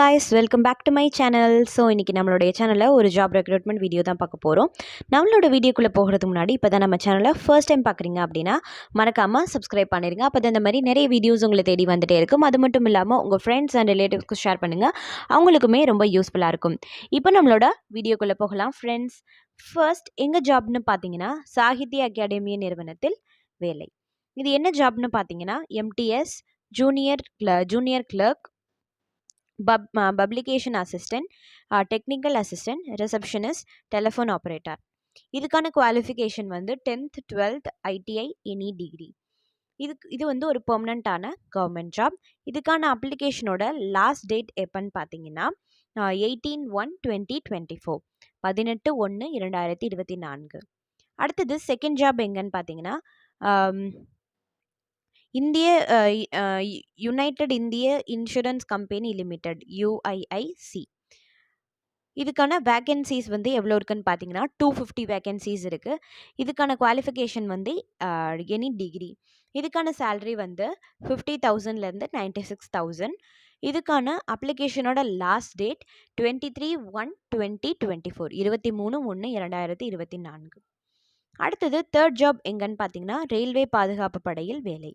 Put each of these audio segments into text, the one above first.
guys, welcome back to my channel. So இன்றைக்கி நம்மளுடைய சேனலில் ஒரு ஜாப் ரெக்ரூட்மெண்ட் வீடியோ தான் பார்க்க போகிறோம். நம்மளோட வீடியோக்குள்ளே போகிறதுக்கு முன்னாடி இப்போ தான் நம்ம சேனலை ஃபர்ஸ்ட் டைம் பார்க்குறீங்க அப்படின்னா மறக்காமல் சப்ஸ்கிரைப் பண்ணிடுங்க. அப்போ தான் இந்த மாதிரி நிறைய வீடியோஸ் உங்களை தேடி வந்துகிட்டே இருக்கும். அது மட்டும் இல்லாமல் உங்கள் ஃப்ரெண்ட்ஸ் அண்ட் ரிலேட்டிவ்ஸ்க்கு ஷேர் பண்ணுங்கள், அவங்களுக்குமே ரொம்ப யூஸ்ஃபுல்லாக இருக்கும். இப்போ நம்மளோட வீடியோக்குள்ளே போகலாம் ஃப்ரெண்ட்ஸ். ஃபர்ஸ்ட் எங்கள் ஜாப்னு பார்த்தீங்கன்னா சாகித்ய அகாடமி நிறுவனத்தில் வேலை. இது என்ன ஜாப்னு பார்த்தீங்கன்னா MTS junior clerk, publication assistant, technical assistant, receptionist, telephone operator. இதுக்கான குவாலிஃபிகேஷன் வந்து 10th 12th ITI any degree. இது வந்து ஒரு பெர்மனண்ட்டான கவர்மெண்ட் ஜாப். இதுக்கான அப்ளிகேஷனோட லாஸ்ட் டேட் எப்போன்னு பார்த்தீங்கன்னா 18/1/2024, 18/1/2024. அடுத்தது செகண்ட் ஜாப் எங்கன்னு பார்த்தீங்கன்னா யுனைடெட் இந்திய இன்சூரன்ஸ் கம்பெனி லிமிடெட் UIIC. இதுக்கான வேக்கன்சிஸ் வந்து எவ்வளோ இருக்குன்னு பார்த்தீங்கன்னா 250 வேக்கன்சிஸ் இருக்குது. இதுக்கான குவாலிஃபிகேஷன் வந்து எனி டிகிரி. இதுக்கான சேலரி வந்து 50,000லேருந்து 96,000. இதுக்கான அப்ளிகேஷனோட லாஸ்ட் டேட் 23/1/2024, 23/1/2024. அடுத்தது தேர்ட் ஜாப் எங்கன்னு பார்த்தீங்கன்னா ரயில்வே பாதுகாப்பு படையில் வேலை,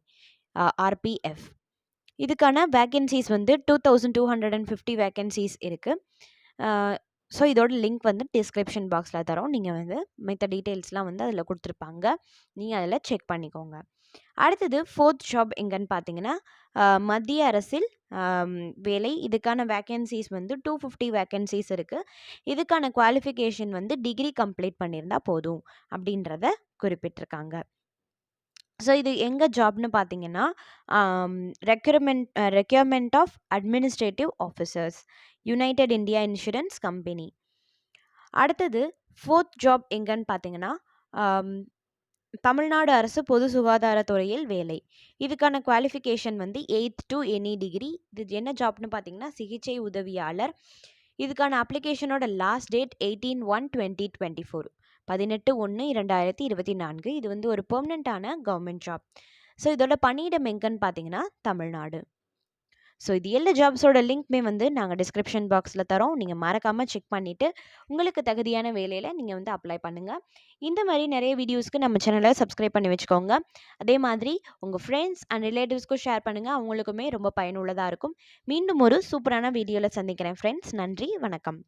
RPF. இதுக்கான வேக்கன்சிஸ் வந்து 2250 வேக்கன்சிஸ் இருக்குது. ஸோ இதோட லிங்க் வந்து டிஸ்கிரிப்ஷன் பாக்ஸில் தரோம். நீங்கள் வந்து மற்ற டீட்டெயில்ஸ்லாம் வந்து அதில் கொடுத்துருப்பாங்க, நீங்கள் அதில் செக் பண்ணிக்கோங்க. அடுத்தது ஃபோர்த் ஜாப் எங்கன்னு பார்த்தீங்கன்னா மத்திய அரசில் வேலை. இதுக்கான வேக்கன்சிஸ் வந்து 250 வேக்கன்சிஸ் இருக்குது. இதுக்கான குவாலிஃபிகேஷன் வந்து டிகிரி கம்ப்ளீட் பண்ணியிருந்தால் போதும் அப்படின்றத குறிப்பிட்டிருக்காங்க. ஸோ இது எங்கள் ஜாப்னு பார்த்தீங்கன்னா requirement of administrative officers, United India insurance company. அடுத்தது ஃபோர்த் ஜாப் எங்கன்னு பார்த்தீங்கன்னா தமிழ்நாடு அரசு பொது சுகாதாரத்துறையில் வேலை. இதுக்கான குவாலிஃபிகேஷன் வந்து 8th to எனி டிகிரி. இது என்ன ஜாப்னு பார்த்தீங்கன்னா சிகிச்சை உதவியாளர். இதுக்கான அப்ளிகேஷனோட லாஸ்ட் டேட் 18/1/2024, 18/1/2024. இது வந்து ஒரு பெர்மனண்ட்டான கவர்மெண்ட் ஜாப். ஸோ இதோட பணியிடம் எங்கன்னு பார்த்தீங்கன்னா தமிழ்நாடு. ஸோ இது எல்லா ஜாப்ஸோட லிங்க்மே வந்து நாங்கள் டிஸ்கிரிப்ஷன் பாக்ஸில் தரோம். நீங்கள் மறக்காமல் செக் பண்ணிவிட்டு உங்களுக்கு தகுதியான வேலையில் நீங்கள் வந்து அப்ளை பண்ணுங்கள். இந்த மாதிரி நிறைய வீடியோஸ்க்கு நம்ம சேனலை சப்ஸ்கிரைப் பண்ணி வச்சுக்கோங்க. அதே மாதிரி உங்கள் ஃப்ரெண்ட்ஸ் அண்ட் ரிலேட்டிவ்ஸ்க்கும் ஷேர் பண்ணுங்கள், அவங்களுக்குமே ரொம்ப பயனுள்ளதாக இருக்கும். மீண்டும் ஒரு சூப்பரான வீடியோவில் சந்திக்கிறேன் ஃப்ரெண்ட்ஸ். நன்றி, வணக்கம்.